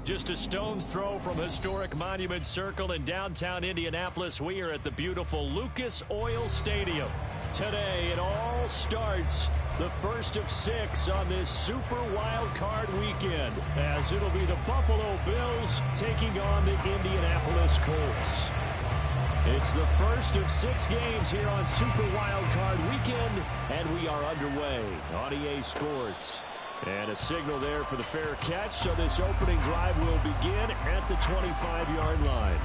Just a stone's throw from historic Monument Circle in downtown Indianapolis. We are at the beautiful Lucas Oil Stadium. Today, it all starts the first of 6 on this Super Wild Card weekend, as it'll be the Buffalo Bills taking on the Indianapolis Colts. It's the first of 6 games here on Super Wild Card weekend, and we are underway on EA Sports. And a signal there for the fair catch, so this opening drive will begin at the 25-yard line.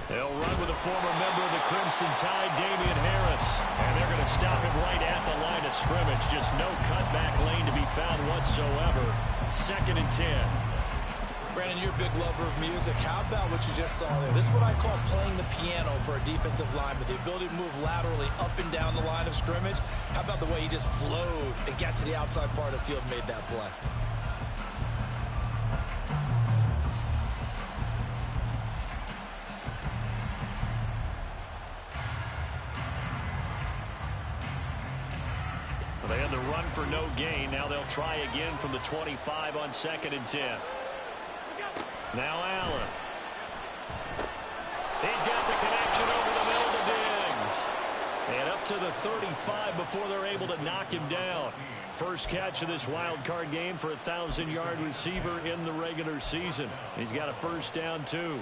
They'll run with a former member of the Crimson Tide, Damian Harris. And they're going to stop him right at the line of scrimmage. Just no cutback lane to be found whatsoever. 2nd and 10. Brandon, you're a big lover of music. How about what you just saw there? This is what I call playing the piano for a defensive lineman. The ability to move laterally up and down the line of scrimmage. How about the way he just flowed and got to the outside part of the field and made that play? They had the run for no gain. Now they'll try again from the 25 on 2nd and 10. Now Allen. He's got the connection over the middle to Diggs. And up to the 35 before they're able to knock him down. First catch of this wild card game for a 1,000-yard receiver in the regular season. He's got a first down, too.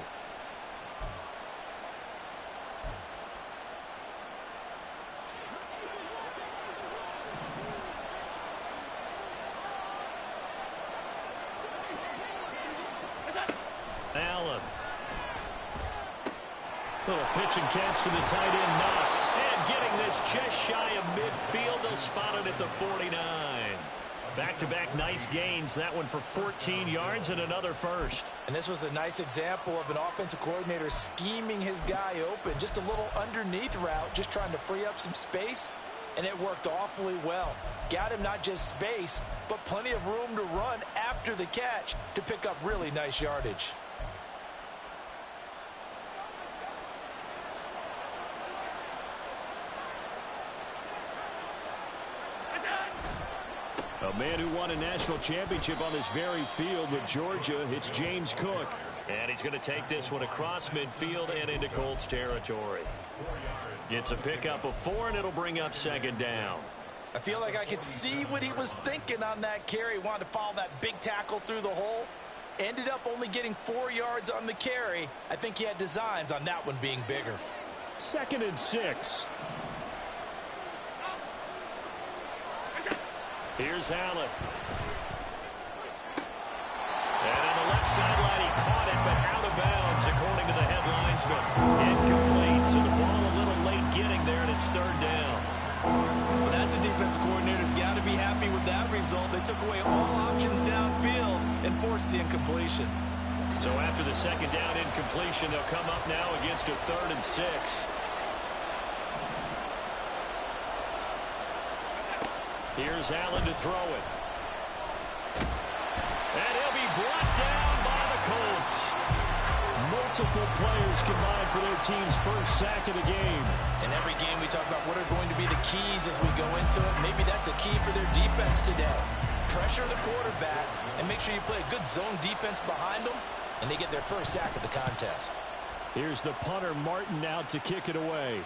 Allen. Little pitch and catch to the tight end, Knox. And getting this just shy of midfield. They'll spot it at the 49. Back-to-back nice gains. That one for 14 yards and another first. And this was a nice example of an offensive coordinator scheming his guy open. Just a little underneath route, just trying to free up some space. And it worked awfully well. Got him not just space, but plenty of room to run after the catch to pick up really nice yardage. A man who won a national championship on this very field with Georgia, it's James Cook. And he's going to take this one across midfield and into Colts territory. It's a pickup of 4, and it'll bring up 2nd down. I feel like I could see what he was thinking on that carry. Wanted to follow that big tackle through the hole. Ended up only getting 4 yards on the carry. I think he had designs on that one being bigger. 2nd and 6. Here's Allen. And on the left sideline, he caught it, but out of bounds, according to the headlinesman. Incomplete, so the ball a little late getting there, and it's 3rd down. Well, that's a defensive coordinator's got to be happy with that result. They took away all options downfield and forced the incompletion. So after the 2nd down incompletion, they'll come up now against a 3rd and 6. Here's Allen to throw it. And he'll be brought down by the Colts. Multiple players combined for their team's first sack of the game. In every game we talk about what are going to be the keys as we go into it. Maybe that's a key for their defense today. Pressure the quarterback and make sure you play a good zone defense behind them, and they get their first sack of the contest. Here's the punter, Martin, out to kick it away.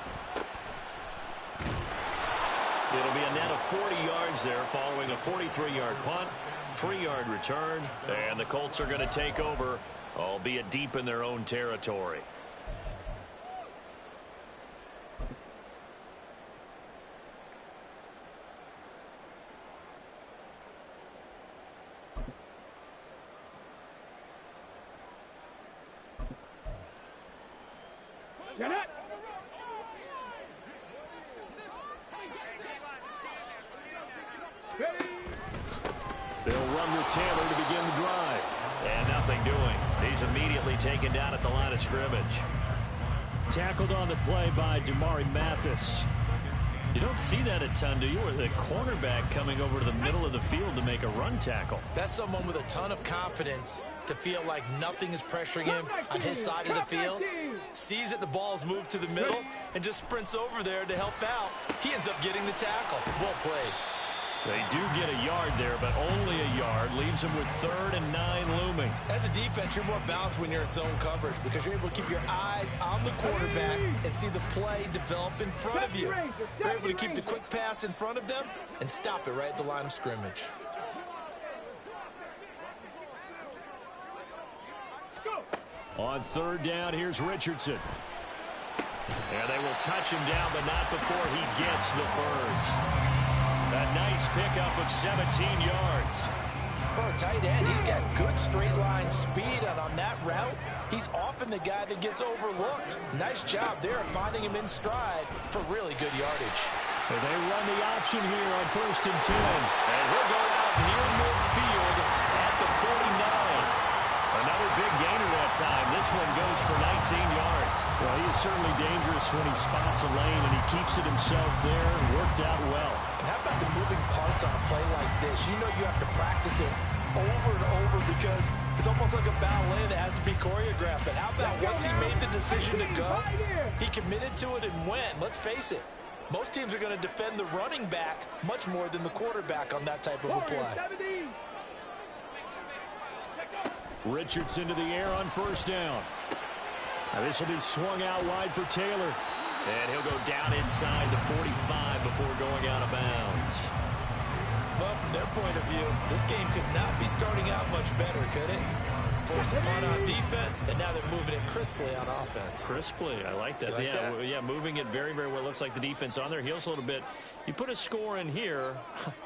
It'll be a net of 40 yards there following a 43-yard punt, 3-yard return, and the Colts are going to take over, albeit deep in their own territory. Get it! They'll run with Taylor to begin the drive. And nothing doing. The he's immediately taken down at the line of scrimmage. Tackled on the play by Damari Mathis. You don't see that a ton, do you? Or the cornerback coming over to the middle of the field to make a run tackle. That's someone with a ton of confidence to feel like nothing is pressuring him on his side of the field. Sees that the ball's moved to the middle and just sprints over there to help out. He ends up getting the tackle. Well played. They do get a yard there, but only a yard. Leaves them with 3rd and 9 looming. As a defense, you're more balanced when you're in zone coverage because you're able to keep your eyes on the quarterback and see the play develop in front of you. You're able to keep the quick pass in front of them and stop it right at the line of scrimmage. On 3rd down, here's Richardson. And they will touch him down, but not before he gets the first. A nice pickup of 17 yards. For a tight end, he's got good straight line speed, and on that route, he's often the guy that gets overlooked. Nice job there of finding him in stride for really good yardage. And they run the option here on 1st and 10. And he'll go out near midfield at the 49. Another big gainer that time. This one goes for 19 yards. Well, he is certainly dangerous when he spots a lane, and he keeps it himself there. Worked out well. And how about the moving parts on a play like this? You know you have to practice it over and over because it's almost like a ballet that has to be choreographed. But how about once he made the decision to go, he committed to it and went. Let's face it, most teams are going to defend the running back much more than the quarterback on that type of a play. Richardson to the air on 1st down. Now this will be swung out wide for Taylor. And he'll go down inside the 45 before going out of bounds. Well, from their point of view, this game could not be starting out much better, could it? Force a punt on defense, and now they're moving it crisply on offense. Crisply, I like that. Yeah, moving it very, very well. Looks like the defense on their heels a little bit. You put a score in here,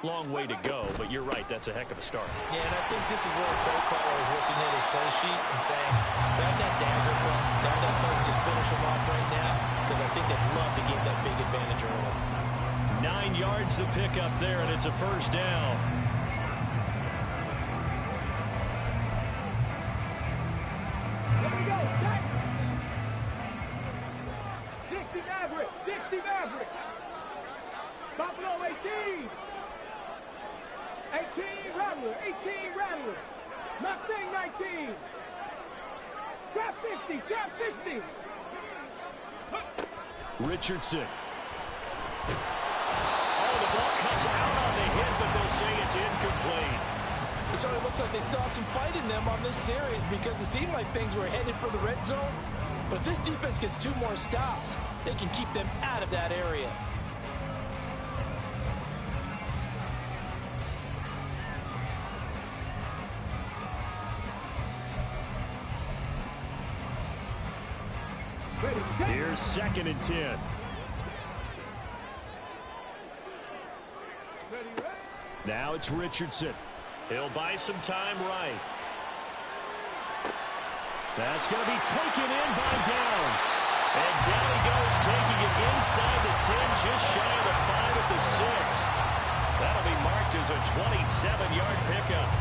long way to go, but you're right, that's a heck of a start. Yeah, and I think this is where the play caller is looking at his play sheet and saying, grab that dagger play, grab that play and just finish him off right now, because I think they'd love to get that big advantage early. 9 yards to pick up there, and it's a 1st down. Here we go, set. 60 Mavericks, 60 Mavericks. Buffalo 18. 18 Rattler, 18 Rattler. Mustang 19. Trap 50, trap 50. Richardson. Oh, the ball comes out on the hit, but they'll say it's incomplete. So it looks like they still have some fight in them on this series because it seemed like things were headed for the red zone. But if this defense gets 2 more stops, they can keep them out of that area. Here's 2nd and 10. Now it's Richardson. He'll buy some time right. That's going to be taken in by Downs. And down he goes, taking it inside the 10, just shy of the 5 at the 6. That'll be marked as a 27-yard pickup.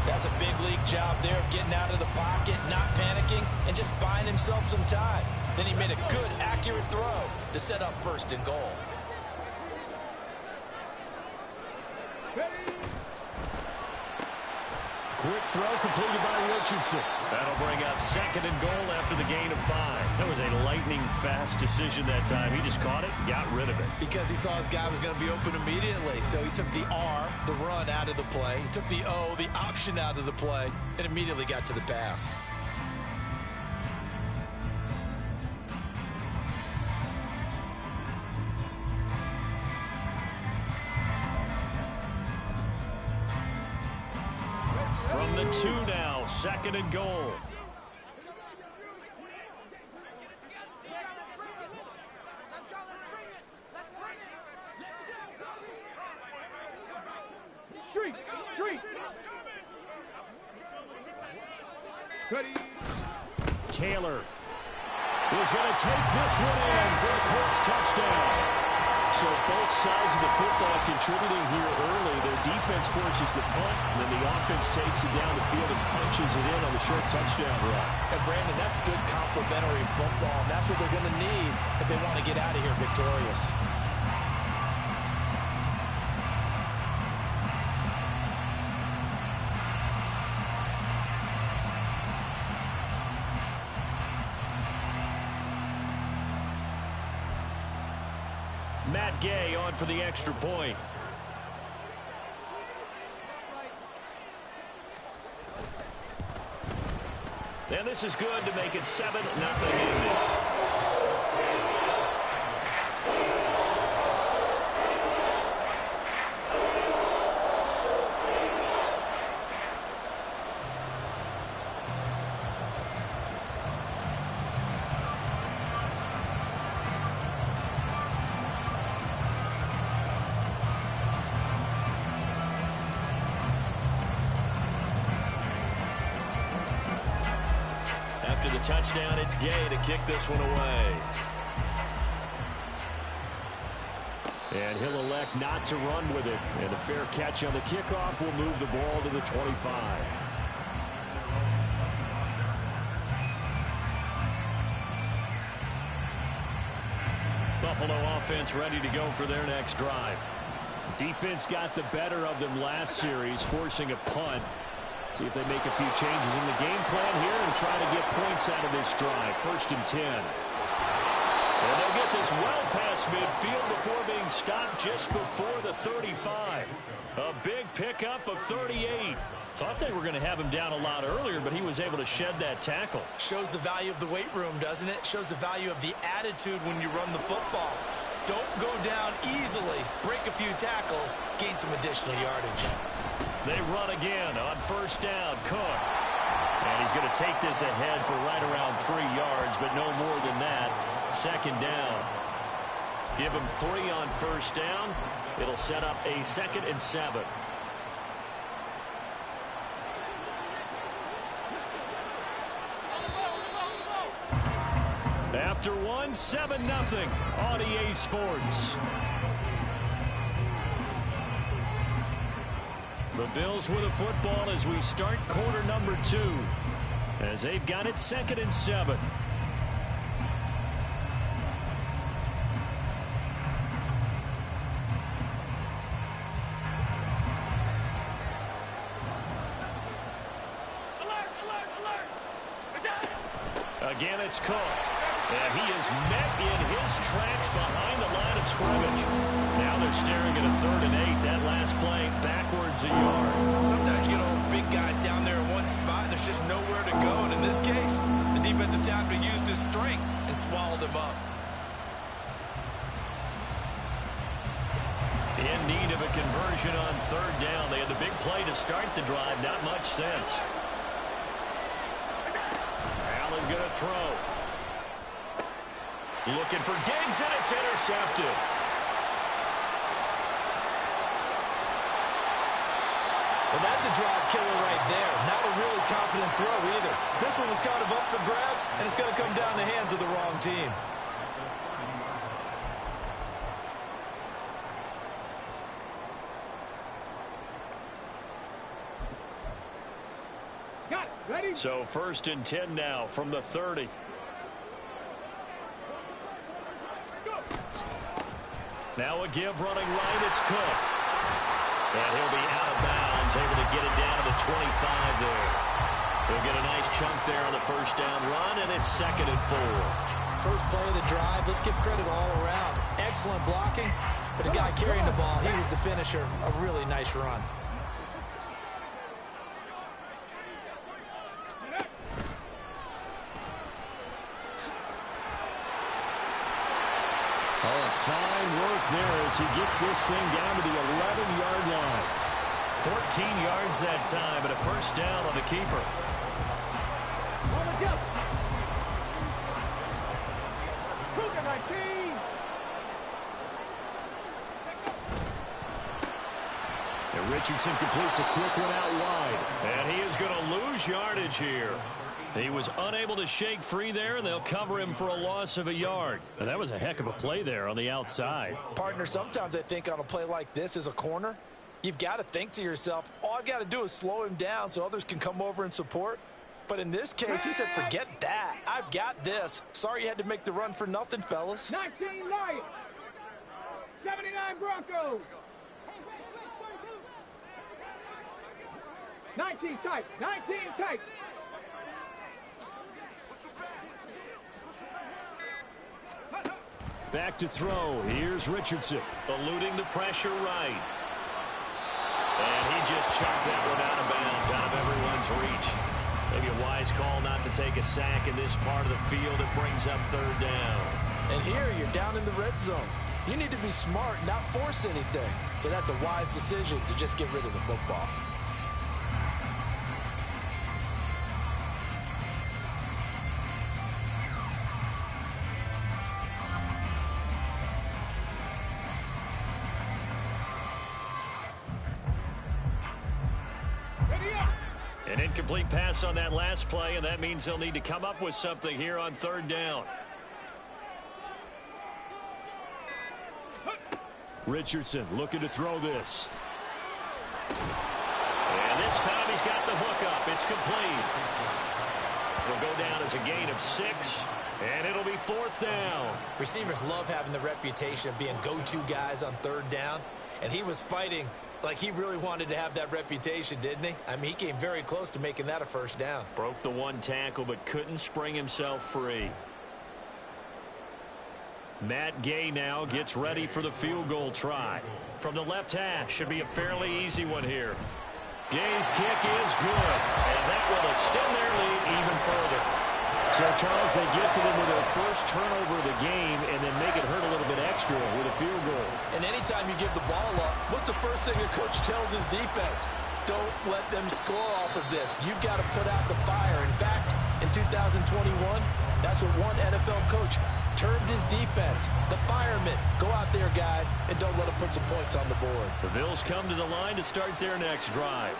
That's a big league job there of getting out of the pocket, not panicking, and just buying himself some time. Then he made a good, accurate throw to set up 1st and goal. Quick throw completed by Richardson. That'll bring up 2nd and goal after the gain of 5. That was a lightning-fast decision that time. He just caught it, got rid of it. Because he saw his guy was going to be open immediately. So he took the R, the run, out of the play. He took the O, the option, out of the play, and immediately got to the pass. From the 2 now, 2nd and goal. Taylor is going to take this one in for a Colts touchdown. So both sides of the football contributing here early. Their defense forces the punt, and then the offense takes it down the field and punches it in on the short touchdown run. And Brandon, that's good complementary football. And that's what they're going to need if they want to get out of here victorious. Matt Gay on for the extra point. And this is good to make it 7-0 Indy. After the touchdown, it's Gay to kick this one away. And he'll elect not to run with it. And a fair catch on the kickoff will move the ball to the 25. Buffalo offense ready to go for their next drive. Defense got the better of them last series, forcing a punt. See if they make a few changes in the game plan here and try to get points out of this drive. 1st and 10. And they'll get this well past midfield before being stopped just before the 35. A big pickup of 38. Thought they were going to have him down a lot earlier, but he was able to shed that tackle. Shows the value of the weight room, doesn't it? Shows the value of the attitude when you run the football. Don't go down easily. Break a few tackles. Gain some additional yardage. They run again on 1st down. Cook. And he's going to take this ahead for right around 3 yards, but no more than that. 2nd down. Give him 3 on 1st down. It'll set up a 2nd and 7. After one, 7-0 on EA Sports. The Bills with a football as we start quarter number 2. As they've got it 2nd and 7. Again, it's Cook. And he is met in his tracks behind the line of scrimmage. Now they're staring at a 3rd and 8. That last play backwards a yard. Sometimes you get all those big guys down there in one spot, and there's just nowhere to go. And in this case, the defensive tackle used his strength and swallowed him up. In need of a conversion on 3rd down. They had the big play to start the drive. Not much sense. Allen going to throw. Looking for Diggs, and it's intercepted. Well, that's a drive killer right there. Not a really confident throw either. This one was kind of up for grabs, and it's going to come down the hands of the wrong team. Got it. Ready? So 1st and 10 now from the 30. Now a give running right, it's Cook. And he'll be out of bounds, able to get it down to the 25 there. He'll get a nice chunk there on the 1st down run, and it's 2nd and 4. First play of the drive, let's give credit all around. Excellent blocking, but the guy carrying the ball, he was the finisher. A really nice run. Oh, fine work there as he gets this thing down to the 11-yard line. 14 yards that time, and a 1st down on the keeper. And Richardson completes a quick one out wide. And he is going to lose yardage here. He was unable to shake free there, and they'll cover him for a loss of a yard. And that was a heck of a play there on the outside. Partner, sometimes I think on a play like this as a corner, you've got to think to yourself, all I've got to do is slow him down so others can come over and support. But in this case, he said, forget that. I've got this. Sorry you had to make the run for nothing, fellas. 19 Lions. 79 Broncos. 19 tight. 19 tight. Back to throw. Here's Richardson. Eluding the pressure right. And he just chucked that one out of bounds, out of everyone's reach. Maybe a wise call not to take a sack in this part of the field. It brings up third down. And here you're down in the red zone. You need to be smart, not force anything. So that's a wise decision to just get rid of the football. An incomplete pass on that last play, and that means they'll need to come up with something here on third down. Richardson looking to throw this. And this time he's got the hook up. It's complete. It'll go down as a gain of 6, and it'll be fourth down. Receivers love having the reputation of being go-to guys on third down, and he was fighting like he really wanted to have that reputation, didn't he? I mean, he came very close to making that a first down. Broke the one tackle, but couldn't spring himself free. Matt Gay now gets ready for the field goal try. From the left hash, should be a fairly easy one here. Gay's kick is good, and that will extend their lead even further. So, Charles, they get to them with their first turnover of the game and then make it hurt a little bit extra with a field goal. And anytime you give the ball up, what's the first thing a coach tells his defense? Don't let them score off of this. You've got to put out the fire. In fact, in 2021, that's what one NFL coach termed his defense. The firemen. Go out there, guys, and don't let them put some points on the board. The Bills come to the line to start their next drive.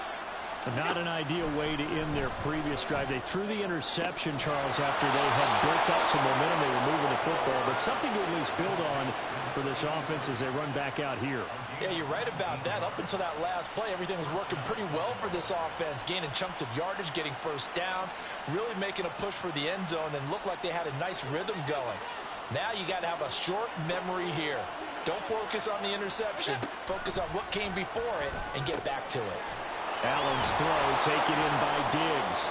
Not an ideal way to end their previous drive. They threw the interception, Charles, after they had built up some momentum. They were moving the football, but something to at least build on for this offense as they run back out here. Yeah, you're right about that. Up until that last play, everything was working pretty well for this offense, gaining chunks of yardage, getting first downs, really making a push for the end zone, and looked like they had a nice rhythm going. Now you got to have a short memory here. Don't focus on the interception. Focus on what came before it and get back to it. Allen's throw taken in by Diggs.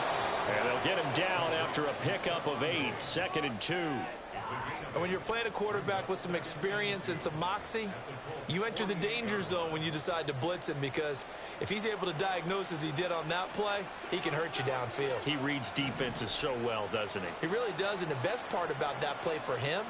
And they'll get him down after a pickup of 8, 2nd and 2. And when you're playing a quarterback with some experience and some moxie, you enter the danger zone when you decide to blitz him, because if he's able to diagnose as he did on that play, he can hurt you downfield. He reads defenses so well, doesn't he? He really does, and the best part about that play for him,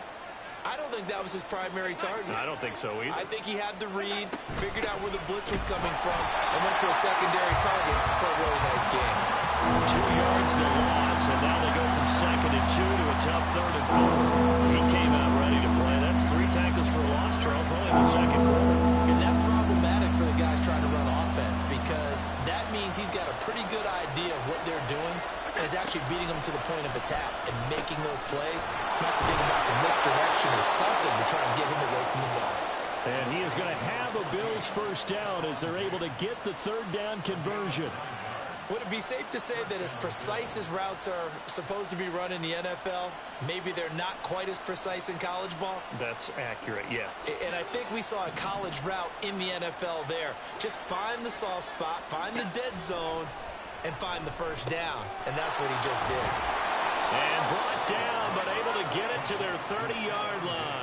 I don't think that was his primary target. I don't think so either. I think he had the read, figured out where the blitz was coming from, and went to a secondary target for a really nice game. 2 yards, the loss, and now they go from 2nd and 2 to a tough 3rd and 4. He came out ready to play. That's 3 tackles for a loss, Charles, really in the second quarter. And that's problematic for the guys trying to run offense, because that means he's got a pretty good idea of what they're doing and is actually beating them to the point of attack and making those plays, not to think about some misdirection or something to try and get him away from the ball. And he is going to have a Bills first down as they're able to get the 3rd down conversion. Would it be safe to say that as precise as routes are supposed to be run in the NFL, maybe they're not quite as precise in college ball? That's accurate, yeah. And I think we saw a college route in the NFL there. Just find the soft spot, find the dead zone, and find the first down. And that's what he just did. And brought down, but able to get it to their 30-yard line.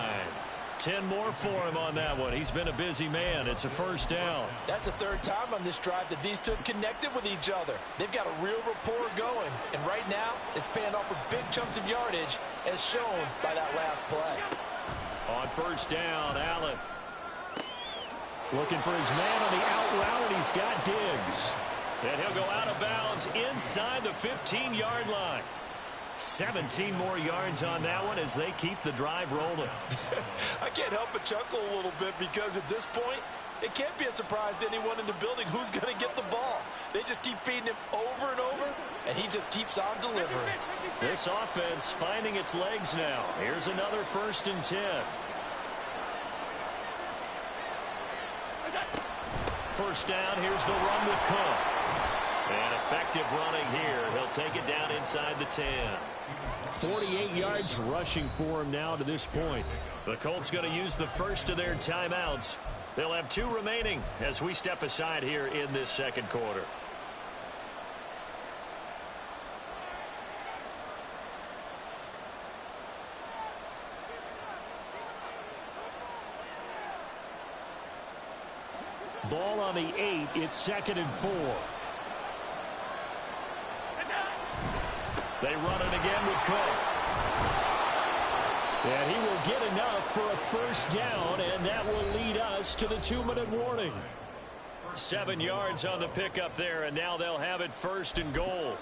10 more for him on that one. He's been a busy man. It's a first down. That's the 3rd time on this drive that these two have connected with each other. They've got a real rapport going. And right now, it's paying off with big chunks of yardage, as shown by that last play. On first down, Allen looking for his man on the out route, and he's got Diggs. And he'll go out of bounds inside the 15-yard line. 17 more yards on that one as they keep the drive rolling. I can't help but chuckle a little bit, because at this point, it can't be a surprise to anyone in the building who's going to get the ball. They just keep feeding him over and over, and he just keeps on delivering. This offense finding its legs now. Here's another 1st and 10. First down, here's the run with Cook. And effective running here. He'll take it down inside the 10. 48 yards rushing for him now to this point. The Colts going to use the first of their timeouts. They'll have 2 remaining as we step aside here in this second quarter. Ball on the 8. It's 2nd and 4. They run it again with Cook. And he will get enough for a first down, and that will lead us to the 2-minute warning. 7 yards on the pickup there, and now they'll have it 1st and goal.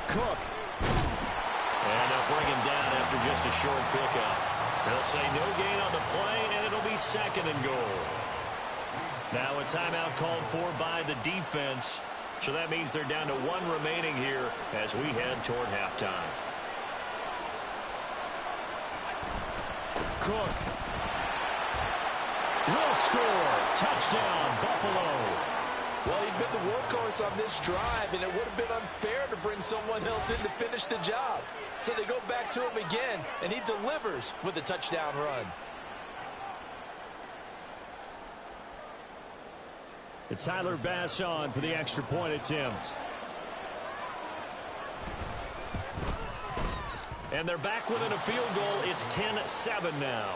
Cook. And they'll bring him down after just a short pickup. They'll say no gain on the play, and it'll be 2nd and goal. Now a timeout called for by the defense. So that means they're down to 1 remaining here as we head toward halftime. Cook. Will score. Touchdown, Buffalo. Well, he'd been the workhorse on this drive, and it would have been unfair to bring someone else in to finish the job. So they go back to him again, and he delivers with a touchdown run. It's Tyler Bass on for the extra point attempt. And they're back within a field goal. It's 10-7 now.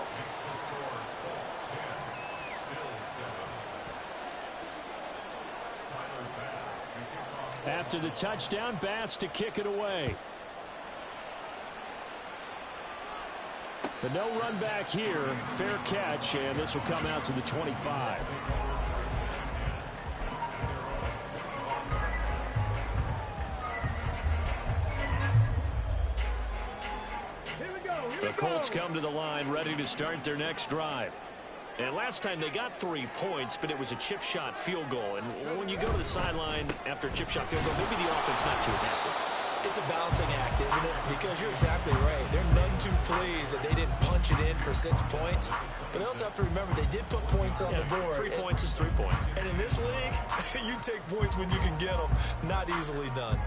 After the touchdown, Bass to kick it away. But no run back here. Fair catch, and this will come out to the 25. The Colts come to the line ready to start their next drive. And last time they got 3 points, but it was a chip shot field goal. And when you go to the sideline after a chip shot field goal, maybe the offense not too happy. It's a balancing act, isn't it? Because you're exactly right. They're none too pleased that they didn't punch it in for 6 points. But they also have to remember they did put points on the board. 3 points is 3 points. And in this league, you take points when you can get them. Not easily done.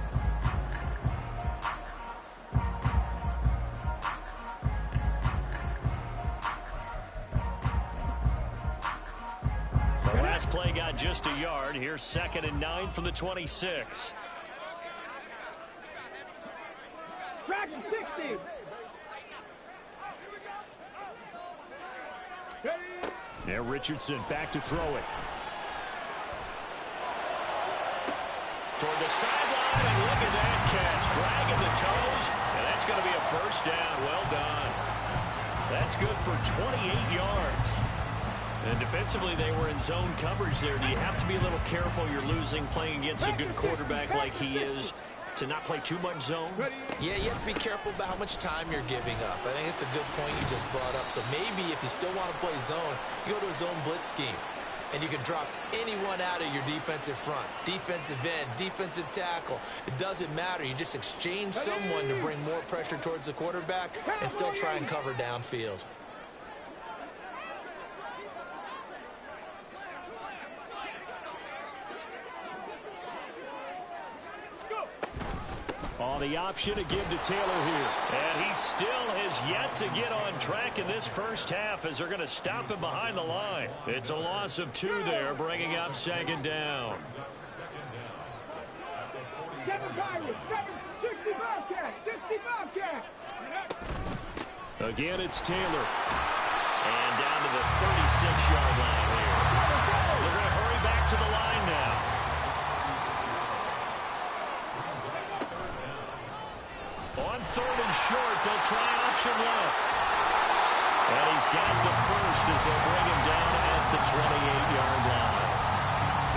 The last play got just a yard. Here's 2nd and 9 from the 26. Track 60. There, Richardson back to throw it. Toward the sideline, and look at that catch. Dragging the toes, and that's going to be a first down. Well done. That's good for 28 yards. And defensively, they were in zone coverage there. Do you have to be a little careful? You're losing playing against a good quarterback like he is to not play too much zone? Yeah, you have to be careful about how much time you're giving up. I think it's a good point you just brought up. So maybe if you still want to play zone, you go to a zone blitz scheme. And you can drop anyone out of your defensive front. Defensive end, defensive tackle. It doesn't matter. You just exchange someone to bring more pressure towards the quarterback and still try and cover downfield. On the option to give to Taylor here. And he still has yet to get on track in this first half as they're going to stop him behind the line. It's a loss of 2 there, bringing up 2nd down. 65 catch. Again, it's Taylor. And down to the 36-yard line here. They're going to hurry back to the line now. On 3rd and short, they'll try option left. And he's got the first as they'll bring him down at the 28-yard line.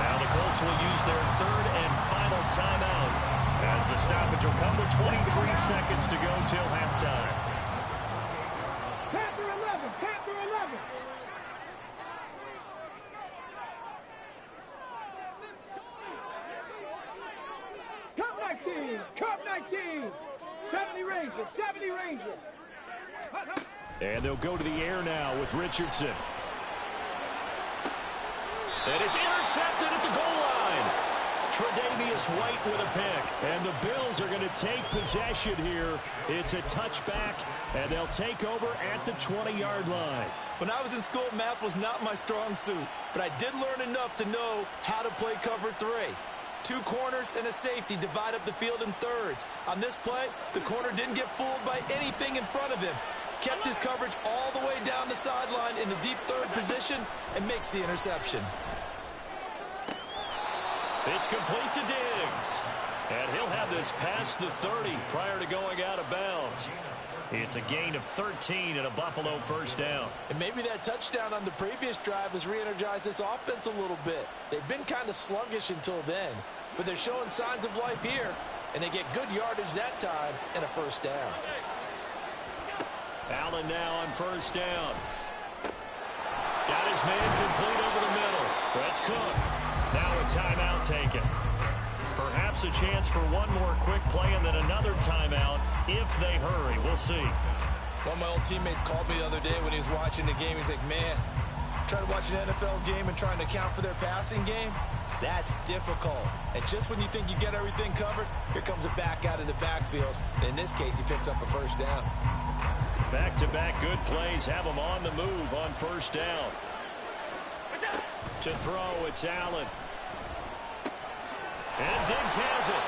Now the Colts will use their 3rd and final timeout. As the stoppage will come with 23 seconds to go till halftime. Panther 11, Panther 11. Cup 19, Cup 19. 70 Rangers, 70 Rangers. And they'll go to the air now with Richardson. And it's intercepted at the goal line. Tre'Davious White with a pick. And the Bills are going to take possession here. It's a touchback, and they'll take over at the 20-yard line. When I was in school, math was not my strong suit, but I did learn enough to know how to play cover 3. 2 corners and a safety divide up the field in thirds. On this play, the corner didn't get fooled by anything in front of him. Kept his coverage all the way down the sideline in the deep third position and makes the interception. It's complete to Diggs. And he'll have this past the 30 prior to going out of bounds. It's a gain of 13 and a Buffalo first down. And maybe that touchdown on the previous drive has re-energized this offense a little bit. They've been kind of sluggish until then, but they're showing signs of life here, and they get good yardage that time and a first down. Allen now on first down. Got his man complete over the middle. That's Cook. Now a timeout taken. Perhaps a chance for one more quick play and then another timeout if they hurry. We'll see. One of my old teammates called me the other day when he was watching the game. He's like, man, trying to watch an NFL game and trying to account for their passing game, that's difficult. And just when you think you get everything covered, here comes a back out of the backfield. And in this case, he picks up a first down. Back-to-back good plays have them on the move on first down. To throw, it's Allen. And Diggs has it.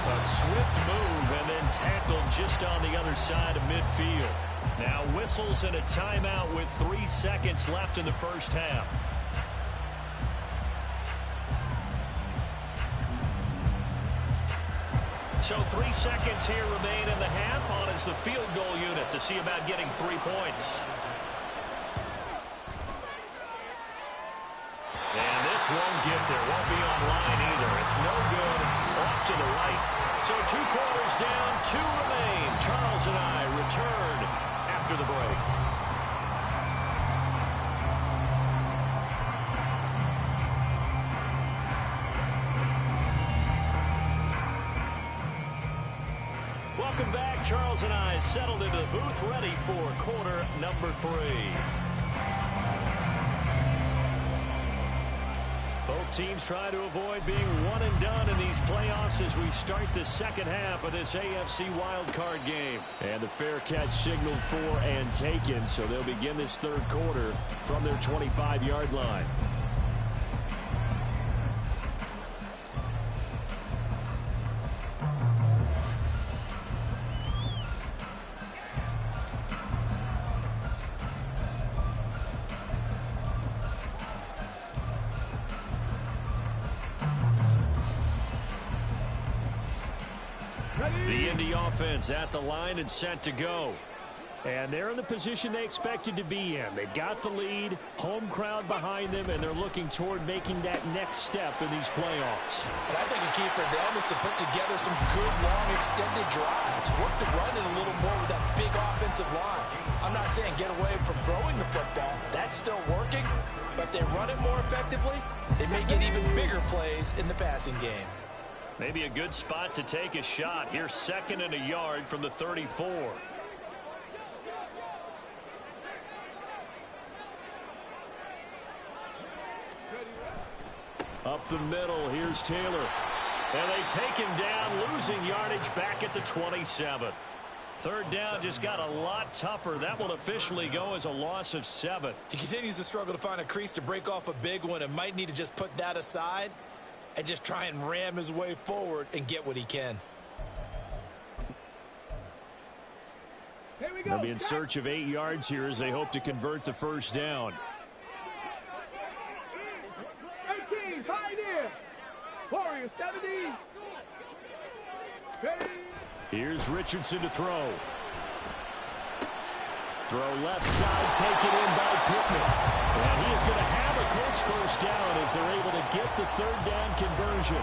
A swift move and then tackled just on the other side of midfield. Now whistles and a timeout with 3 seconds left in the first half. So 3 seconds here remain in the half. On is the field goal unit to see about getting 3 points. And this won't get there. Won't be online either. It's no good. Off to the right. So 2 quarters down, 2 remain. Charles and I return after the break. Welcome back. Charles and I settled into the booth, ready for quarter number 3. Both teams try to avoid being one and done in these playoffs as we start the second half of this AFC wildcard game. And the fair catch signaled for and taken, so they'll begin this third quarter from their 25-yard line. The Indy offense at the line and set to go. And they're in the position they expected to be in. They've got the lead, home crowd behind them, and they're looking toward making that next step in these playoffs. But I think a key for them is to put together some good, long, extended drives. Work the run in a little more with that big offensive line. I'm not saying get away from throwing the football. That's still working. But if they run it more effectively, they may get even bigger plays in the passing game. Maybe a good spot to take a shot. Here's 2nd and a yard from the 34. Up the middle, here's Taylor. And they take him down, losing yardage back at the 27. Third down just got a lot tougher. That will officially go as a loss of 7. He continues to struggle to find a crease to break off a big one and might need to just put that aside and just try and ram his way forward and get what he can. Here we go. They'll be in search of 8 yards here as they hope to convert the first down. 18, Pioneer. Warrior 70. Ready. Here's Richardson to throw. Throw left side, taken in by Pittman. And he is going to have a Colts first down as they're able to get the third down conversion.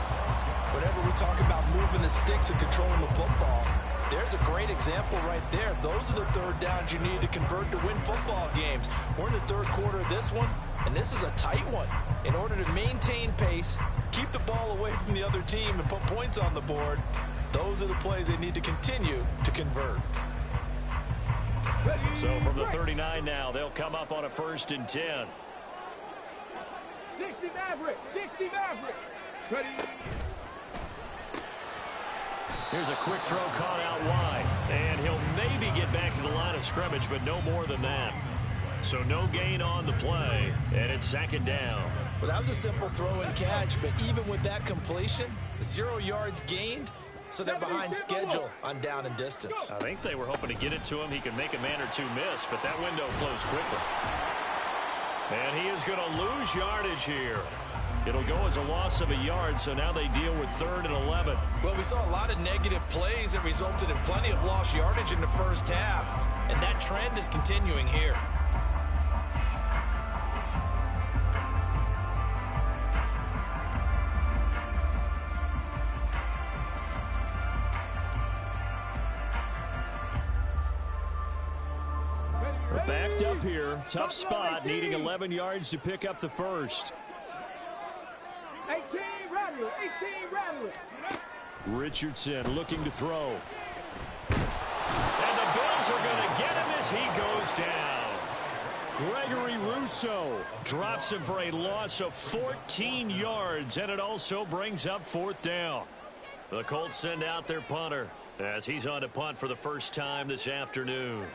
Whenever we talk about moving the sticks and controlling the football, there's a great example right there. Those are the third downs you need to convert to win football games. We're in the third quarter of this one, and this is a tight one. In order to maintain pace, keep the ball away from the other team, and put points on the board, those are the plays they need to continue to convert. So from the 39 now, they'll come up on a 1st and 10. 60 Maverick. 60 Maverick. Ready. Here's a quick throw caught out wide. And he'll maybe get back to the line of scrimmage, but no more than that. So no gain on the play, and it's 2nd down. Well, that was a simple throw and catch, but even with that completion, 0 yards gained, so they're behind schedule on down and distance. I think they were hoping to get it to him. He could make a man or two miss, but that window closed quickly. And he is going to lose yardage here. It'll go as a loss of a yard, so now they deal with 3rd and 11. Well, we saw a lot of negative plays that resulted in plenty of lost yardage in the first half, and that trend is continuing here. We're backed up here. Tough spot, needing 11 yards to pick up the first. 18 Rattler. 18 Rattler. Richardson looking to throw. And the Bills are going to get him as he goes down. Gregory Rousseau drops him for a loss of 14 yards, and it also brings up 4th down. The Colts send out their punter as he's on to punt for the first time this afternoon.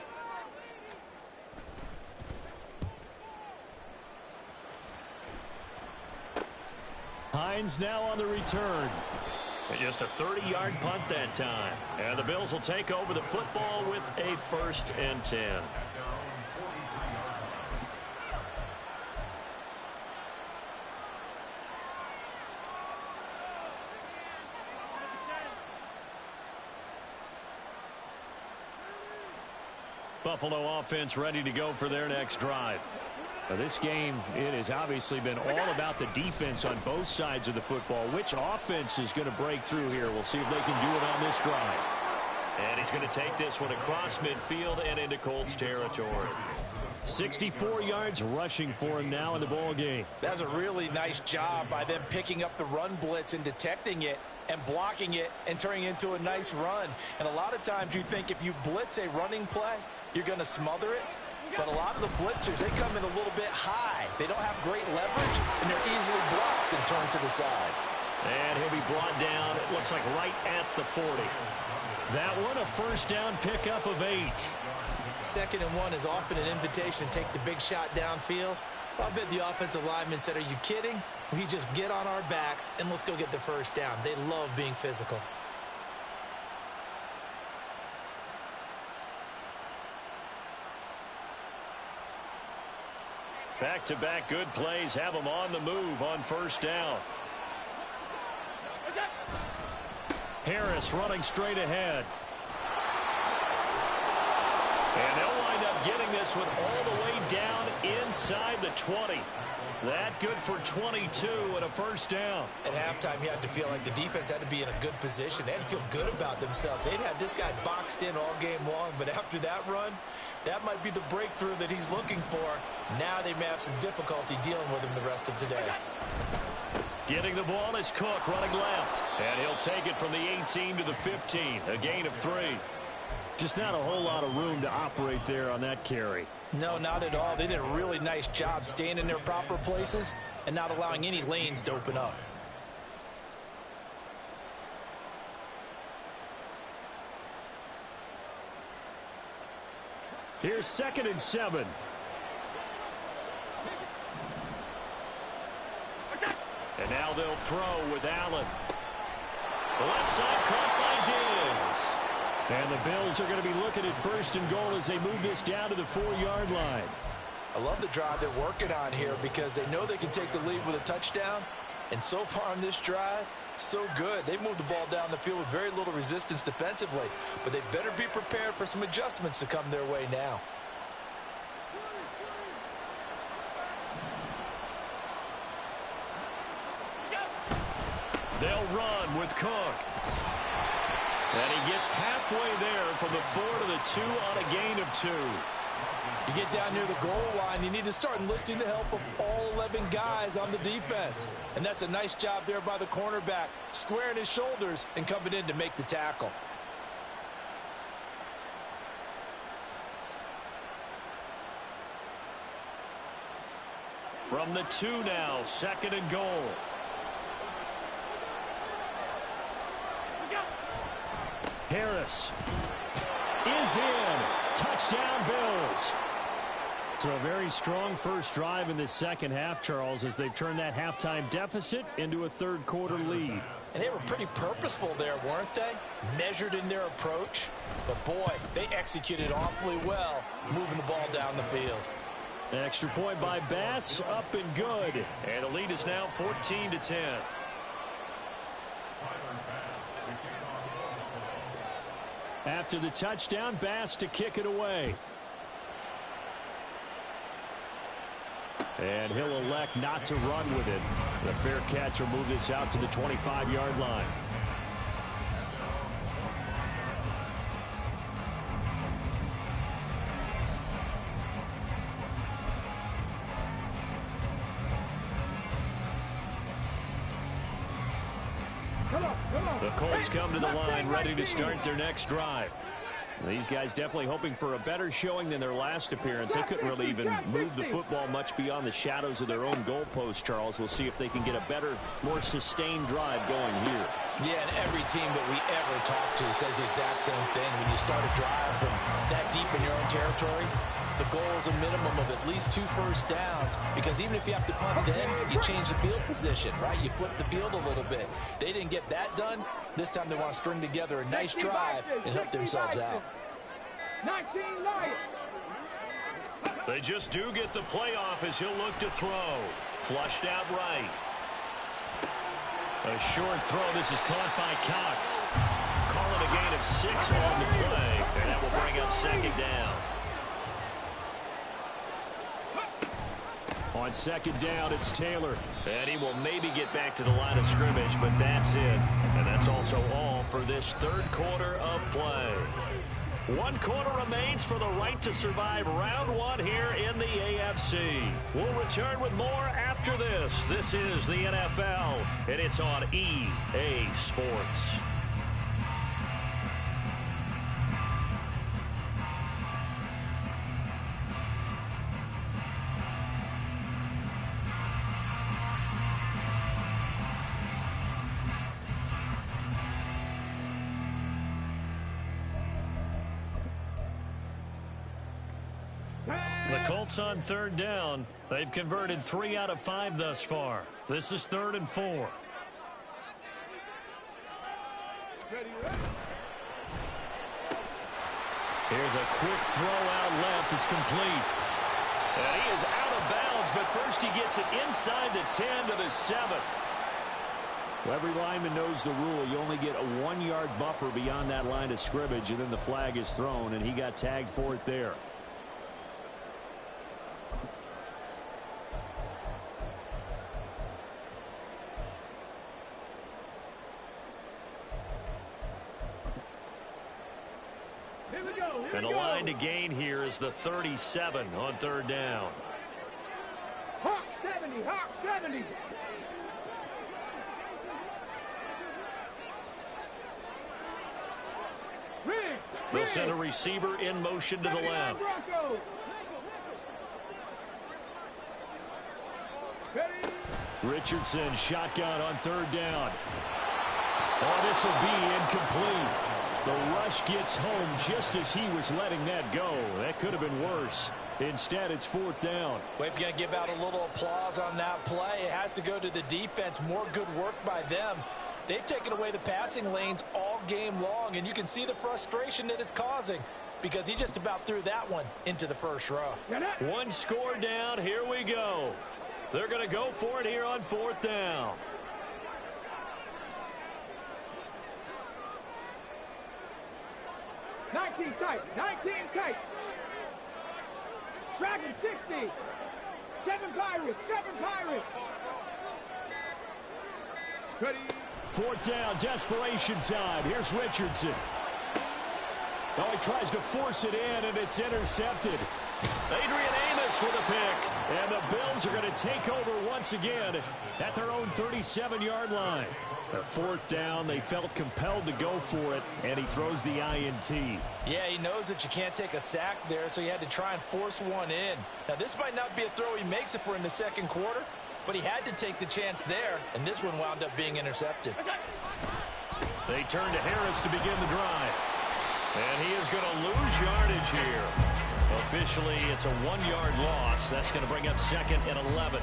Hines now on the return. And just a 30-yard punt that time. And the Bills will take over the football with a 1st and 10. Buffalo offense ready to go for their next drive. Now this game, it has obviously been all about the defense on both sides of the football. Which offense is going to break through here? We'll see if they can do it on this drive. And he's going to take this one across midfield and into Colts territory. 64 yards rushing for him now in the ball game. That's a really nice job by them picking up the run blitz and detecting it and blocking it and turning it into a nice run. And a lot of times you think if you blitz a running play, you're going to smother it. But a lot of the blitzers, they come in a little bit high. They don't have great leverage, and they're easily blocked and turned to the side. And he'll be brought down, it looks like right at the 40. That one, a 1st down pickup of 8. 2nd and 1 is often an invitation to take the big shot downfield. I bet the offensive lineman said, are you kidding? We just get on our backs, and let's go get the 1st down. They love being physical. Back-to-back good plays have them on the move on 1st down. Harris running straight ahead. And they'll wind up getting this one all the way down inside the 20. That good for 22 and a 1st down. At halftime, you had to feel like the defense had to be in a good position. They had to feel good about themselves. They'd had this guy boxed in all game long, but after that run, that might be the breakthrough that he's looking for. Now they may have some difficulty dealing with him the rest of today. Getting the ball is Cook running left. And he'll take it from the 18 to the 15. A gain of 3. Just not a whole lot of room to operate there on that carry. No, not at all. They did a really nice job staying in their proper places and not allowing any lanes to open up. Here's 2nd and 7. And now they'll throw with Allen. The left side caught by Diggs. And the Bills are going to be looking at 1st and goal as they move this down to the 4-yard line. I love the drive they're working on here because they know they can take the lead with a touchdown. And so far on this drive, so good. They moved the ball down the field with very little resistance defensively. But they better be prepared for some adjustments to come their way now. They'll run with Cook. And he gets halfway there from the 4 to the 2 on a gain of 2. You get down near the goal line, you need to start enlisting the help of all 11 guys on the defense. And that's a nice job there by the cornerback, squaring his shoulders and coming in to make the tackle. From the 2 now, 2nd and goal. Harris is in. Touchdown, Bills. So a very strong first drive in this second half, Charles, as they've turned that halftime deficit into a third-quarter lead. And they were pretty purposeful there, weren't they? Measured in their approach. But, boy, they executed awfully well, moving the ball down the field. An extra point by Bass, up and good. And the lead is now 14-10. After the touchdown, Bass to kick it away. And he'll elect not to run with it. The fair catch will move this out to the 25-yard line. The Colts come to the line ready to start their next drive. These guys definitely hoping for a better showing than their last appearance. They couldn't really even move the football much beyond the shadows of their own goalpost, Charles. We'll see if they can get a better, more sustained drive going here. Yeah, and every team that we ever talk to says the exact same thing. When you start a drive from that deep in your own territory, the goal is a minimum of at least 2 first downs, because even if you have to punt then, you change the field position, right? You flip the field a little bit. They didn't get that done. This time they want to string together a nice drive and help themselves out. 19 Lions. They just do get the playoff as he'll look to throw. Flushed out right. A short throw. This is caught by Cox. Calling a gain of 6 on the play, and that will bring up 2nd down. On 2nd down, it's Taylor. And he will maybe get back to the line of scrimmage, but that's it. And that's also all for this third quarter of play. 1 quarter remains for the right to survive round 1 here in the AFC. We'll return with more after this. This is the NFL, and it's on EA Sports. The Colts on 3rd down. They've converted 3 out of 5 thus far. This is 3rd and 4. Here's a quick throw out left. It's complete. And he is out of bounds, but first he gets it inside the 10 to the 7. Well, every lineman knows the rule. You only get a 1-yard buffer beyond that line of scrimmage, and then the flag is thrown, and he got tagged for it there. And the line to gain here is the 37 on 3rd down. Hawk 70, Hawk 70. They'll send a receiver in motion to the left. Richardson shotgun on 3rd down. Oh, this will be incomplete. The rush gets home just as he was letting that go. That could have been worse. Instead, it's 4th down. Well, if you're going to give out a little applause on that play, it has to go to the defense. More good work by them. They've taken away the passing lanes all game long, and you can see the frustration that it's causing because he just about threw that one into the first row. 1 score down. Here we go. They're going to go for it here on 4th down. Tight, 19 tight. Dragon 60. 7 Pirates, 7 Pirates. Ready. 4th down, desperation time. Here's Richardson. Oh, he tries to force it in, and it's intercepted. Adrian Amos with a pick. And the Bills are going to take over once again at their own 37-yard line. A 4th down, they felt compelled to go for it, and he throws the INT. Yeah, he knows that you can't take a sack there, so he had to try and force one in. Now, this might not be a throw he makes if we're in the second quarter, but he had to take the chance there, and this one wound up being intercepted. They turn to Harris to begin the drive. And he is going to lose yardage here. Officially, it's a 1-yard loss. That's going to bring up 2nd and 11.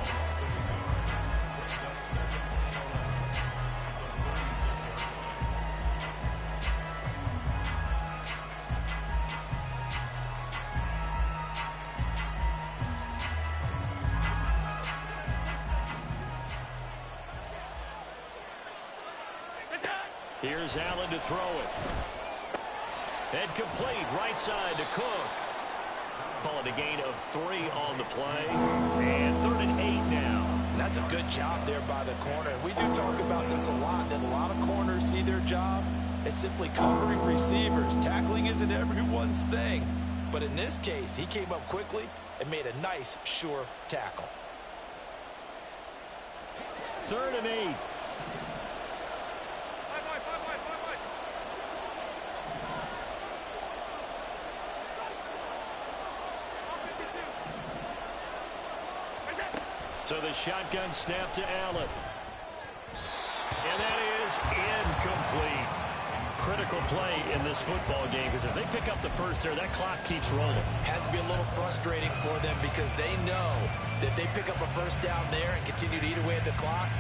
Here's Allen to throw it. And complete, right side to Cook. Call it a gain of 3 on the play. And 3rd and 8 now. And that's a good job there by the corner. We do talk about this a lot, that a lot of corners see their job as simply covering receivers. Tackling isn't everyone's thing. But in this case, he came up quickly and made a nice, sure tackle. 3rd and 8. So the shotgun snap to Allen. And that is incomplete. Critical play in this football game, because if they pick up the first there, that clock keeps rolling. Has to be a little frustrating for them because they know that they pick up a first down there and continue to eat away at the clock,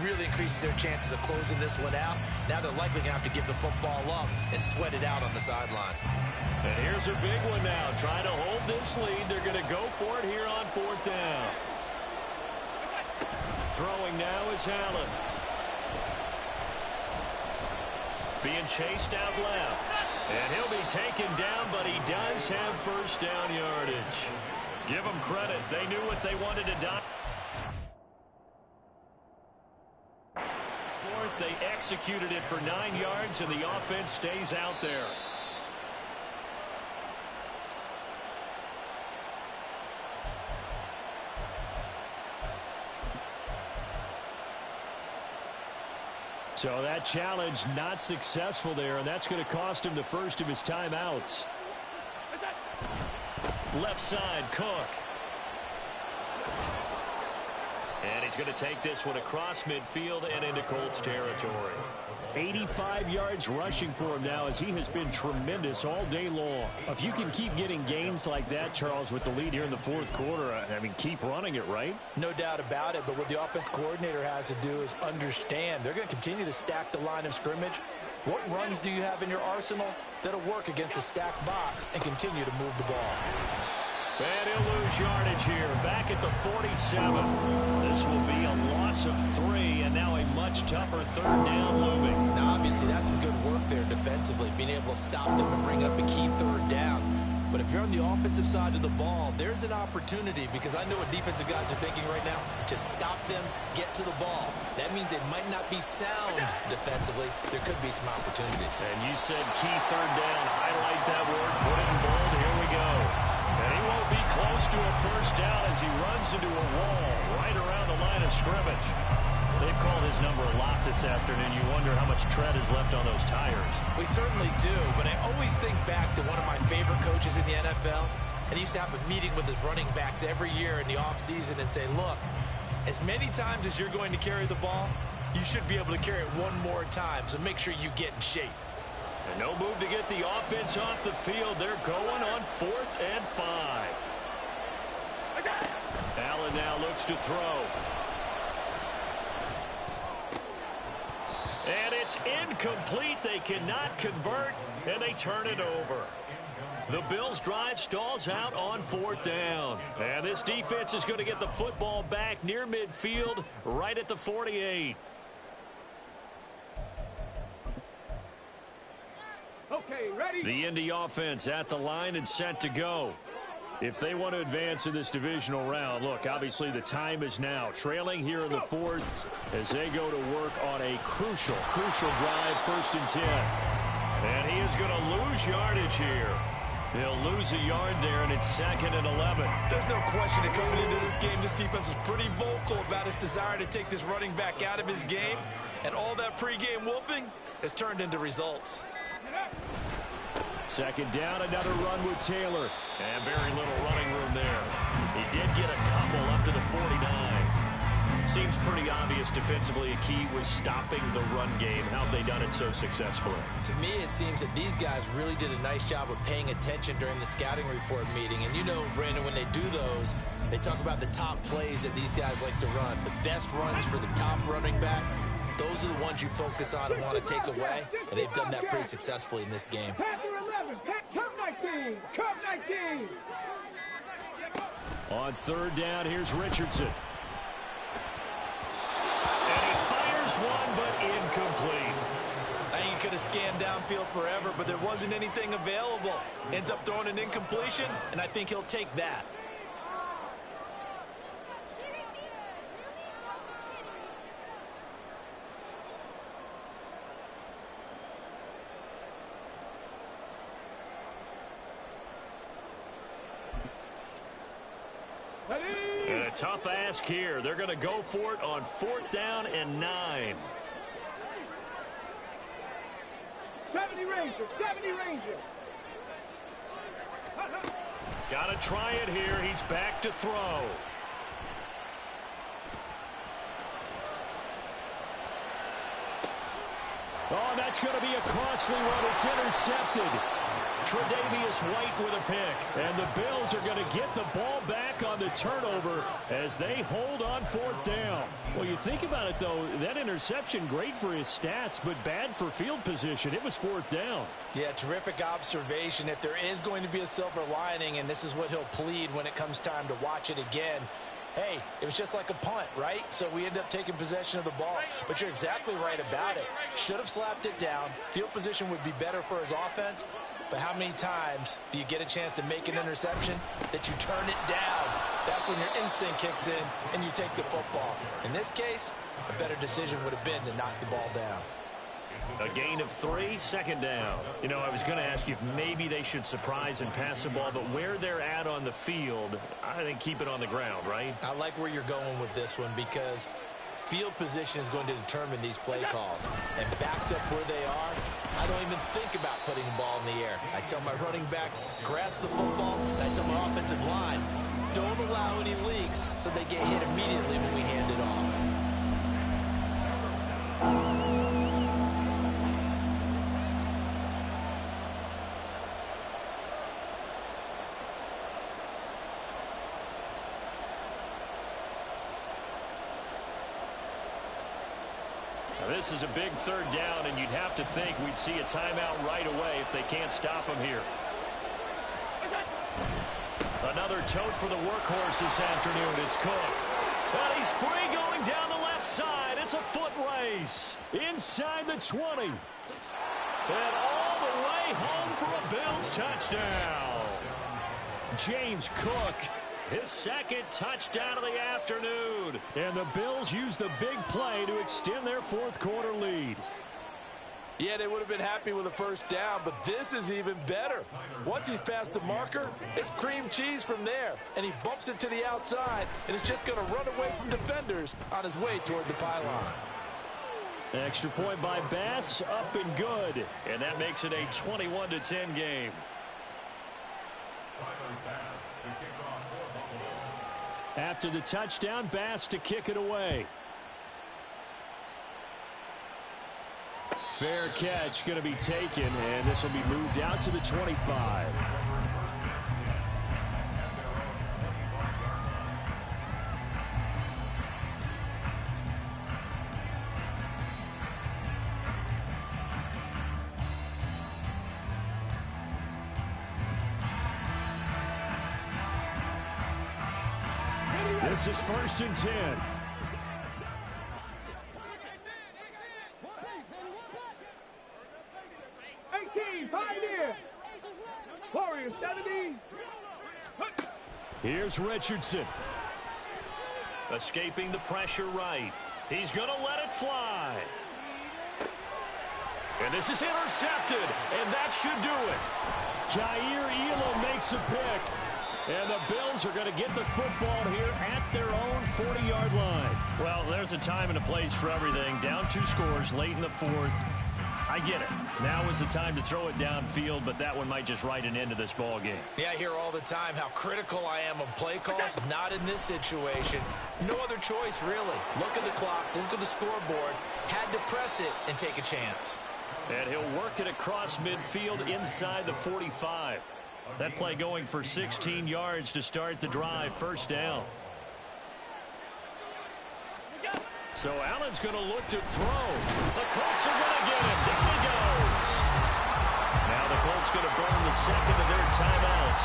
really increases their chances of closing this one out. Now they're likely going to have to give the football up and sweat it out on the sideline. And here's a big one now. Trying to hold this lead. They're going to go for it here on 4th down. Throwing now is Allen. Being chased out left. And he'll be taken down, but he does have first down yardage. Give them credit. They knew what they wanted to do. 4th, they executed it for 9 yards, and the offense stays out there. So that challenge not successful there, and that's going to cost him the first of his timeouts. Left side, Cook. And he's going to take this one across midfield and into Colts territory. 85 yards rushing for him now, as he has been tremendous all day long. If you can keep getting gains like that, Charles, with the lead here in the 4th quarter, I mean, keep running it, right? No doubt about it, but what the offense coordinator has to do is understand they're going to continue to stack the line of scrimmage. What runs do you have in your arsenal that'll work against a stacked box and continue to move the ball? And he'll lose yardage here, back at the 47. This will be a loss of 3, and now a much tougher 3rd down looming. Now, obviously, that's some good work there defensively, being able to stop them and bring up a key 3rd down. But if you're on the offensive side of the ball, there's an opportunity, because I know what defensive guys are thinking right now. Just stop them, get to the ball. That means they might not be sound defensively. There could be some opportunities. And you said key 3rd down. Highlight that word, put it in bold. Here we go. And he won't be close to a first down as he runs into a wall right around the line of scrimmage. They've called his number a lot this afternoon. You wonder how much tread is left on those tires. We certainly do, but I always think back to one of my favorite coaches in the NFL, and he used to have a meeting with his running backs every year in the offseason and say, look, as many times as you're going to carry the ball, you should be able to carry it one more time, so make sure you get in shape. And no move to get the offense off the field. They're going on 4th and 5. Allen now looks to throw. And it's incomplete. They cannot convert, and they turn it over. The Bills' drive stalls out on 4th down. And this defense is going to get the football back near midfield, right at the 48. Okay, ready? The Indy offense at the line and set to go. If they want to advance in this divisional round, look, obviously the time is now. Trailing here in the fourth as they go to work on a crucial drive, 1st and 10. And he is going to lose yardage here. He'll lose a yard there, and it's 2nd and 11. There's no question that coming into this game, this defense was pretty vocal about its desire to take this running back out of his game. And all that pregame wolfing has turned into results. 2nd down, another run with Taylor. And very little running room there. He did get a couple up to the 49. Seems pretty obvious defensively a key was stopping the run game. How have they done it so successfully? To me, it seems that these guys really did a nice job of paying attention during the scouting report meeting. And you know, Brandon, when they do those, they talk about the top plays that these guys like to run. The best runs for the top running back. Those are the ones you focus on and want to take away. And they've done that pretty successfully in this game. On 3rd down, here's Richardson. And he fires one, but incomplete. I think he could have scanned downfield forever, but there wasn't anything available. Ends up throwing an incompletion, and I think he'll take that. And a tough ask here. They're going to go for it on 4th down and 9. 70 Ranger, 70 Ranger. Got to try it here. He's back to throw. Oh, that's going to be a costly one. It's intercepted. Tre'Davious White with a pick. And the Bills are going to get the ball back on the turnover as they hold on 4th down. Well, you think about it, though, that interception, great for his stats, but bad for field position. It was 4th down. Yeah, terrific observation. If there is going to be a silver lining, and this is what he'll plead when it comes time to watch it again, hey, it was just like a punt, right? So we end up taking possession of the ball. But you're exactly right about it. Should have slapped it down. Field position would be better for his offense. But how many times do you get a chance to make an interception that you turn it down? That's when your instinct kicks in and you take the football. In this case, a better decision would have been to knock the ball down. A gain of 3, 2nd down. You know, I was going to ask you if maybe they should surprise and pass the ball, but where they're at on the field, I think keep it on the ground, right? I like where you're going with this one because field position is going to determine these play calls. And backed up where they are, I don't even think about putting the ball in the air. I tell my running backs, grasp the football, and I tell my offensive line, don't allow any leaks so they get hit immediately when we hand it off. This is a big 3rd down, and you'd have to think we'd see a timeout right away if they can't stop him here. Another tote for the workhorse this afternoon. It's Cook. And he's free going down the left side. It's a foot race. Inside the 20. And all the way home for a Bills touchdown. James Cook. His 2nd touchdown of the afternoon. And the Bills use the big play to extend their 4th quarter lead. Yeah, they would have been happy with a 1st down, but this is even better. Once he's past the marker, it's cream cheese from there. And he bumps it to the outside, and it's just going to run away from defenders on his way toward the pylon. Extra point by Bass, up and good. And that makes it a 21-10 game. After the touchdown, Bass to kick it away. Fair catch going to be taken, and this will be moved out to the 25. This is 1st and 10. Pioneer. Warriors 70. Here's Richardson. Escaping the pressure right. He's going to let it fly. And this is intercepted, and that should do it. Jair Elam makes a pick. And the Bills are going to get the football here at their own 40-yard line. Well, there's a time and a place for everything. Down 2 scores late in the 4th. I get it. Now is the time to throw it downfield, but that one might just write an end to this ball game. Yeah, I hear all the time how critical I am of play calls. Not in this situation. No other choice, really. Look at the clock, look at the scoreboard. Had to press it and take a chance. And he'll work it across midfield inside the 45. That play going for 16 yards to start the drive. First down. So Allen's going to look to throw. The Colts are going to get him. Down he goes. Now the Colts going to burn the second of their timeouts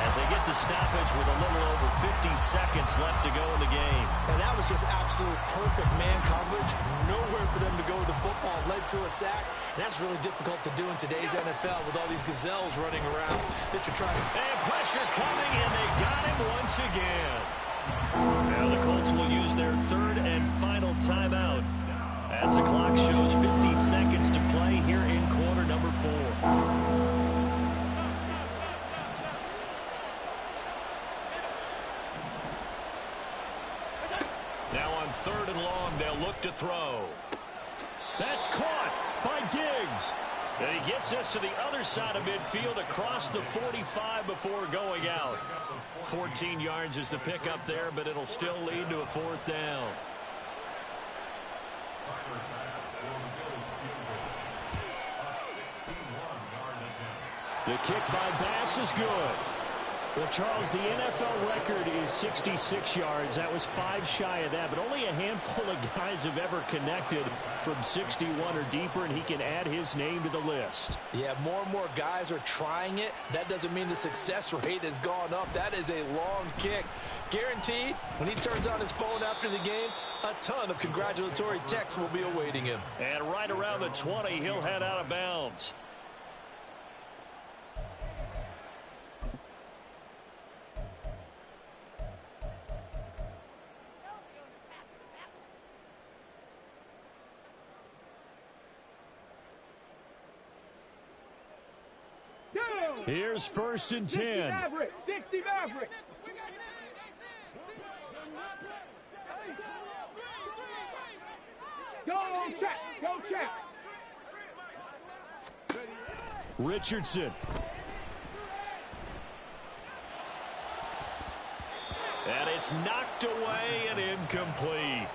as they get the stoppage with a little over 50 seconds left to go in the game. And that was just absolute perfect man coverage. Nowhere for them to go with the football. Led to a sack. And that's really difficult to do in today's NFL with all these gazelles running around that you're trying to... And pressure coming, and they got him once again. Now the Colts will use their third and final timeout as the clock shows 50 seconds to play here in quarter number 4. Now on 3rd and long, they'll look to throw. That's caught by Diggs. And he gets us to the other side of midfield across the 45 before going out. 14 yards is the pickup there, but it'll still lead to a 4th down. The kick by Bass is good. Well, Charles, the NFL record is 66 yards. That was 5 shy of that, but only a handful of guys have ever connected from 61 or deeper, and he can add his name to the list. Yeah, more and more guys are trying it. That doesn't mean the success rate has gone up. That is a long kick. Guaranteed, when he turns on his phone after the game, a ton of congratulatory texts will be awaiting him. And right around the 20, he'll head out of bounds. Here's 1st and 10. 60 Maverick. 60 Maverick. Go check. Go check. Richardson. And it's knocked away and incomplete.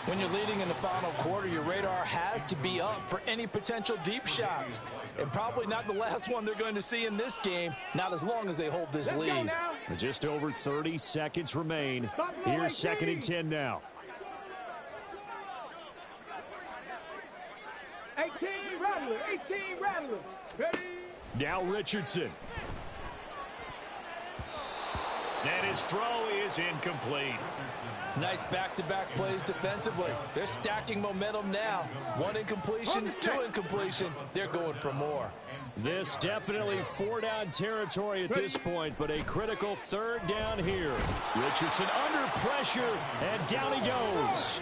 When you're leading in the final quarter, your radar has to be up for any potential deep shots. And probably not the last one they're going to see in this game, not as long as they hold this lead. Just over 30 seconds remain. Here's 2nd and 10 now. 18 Rattler. 18 Rattler. Ready? Now Richardson. And his throw is incomplete. Nice back-to-back plays defensively. They're stacking momentum now. 1 incompletion, 2 incompletion. They're going for more. This definitely 4-down territory at this point, but a critical 3rd down here. Richardson under pressure, and down he goes.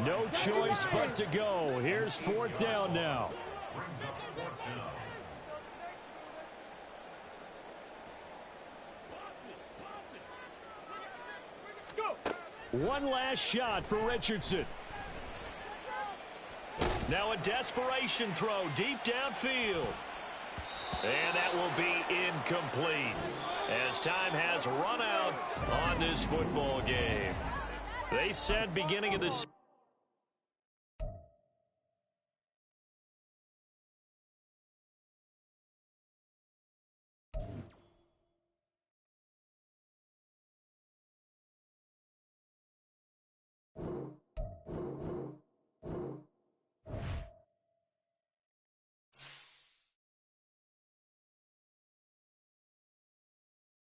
No choice but to go. Here's 4th down now. One last shot for Richardson. Now a desperation throw deep downfield. And that will be incomplete as time has run out on this football game. They said beginning of the season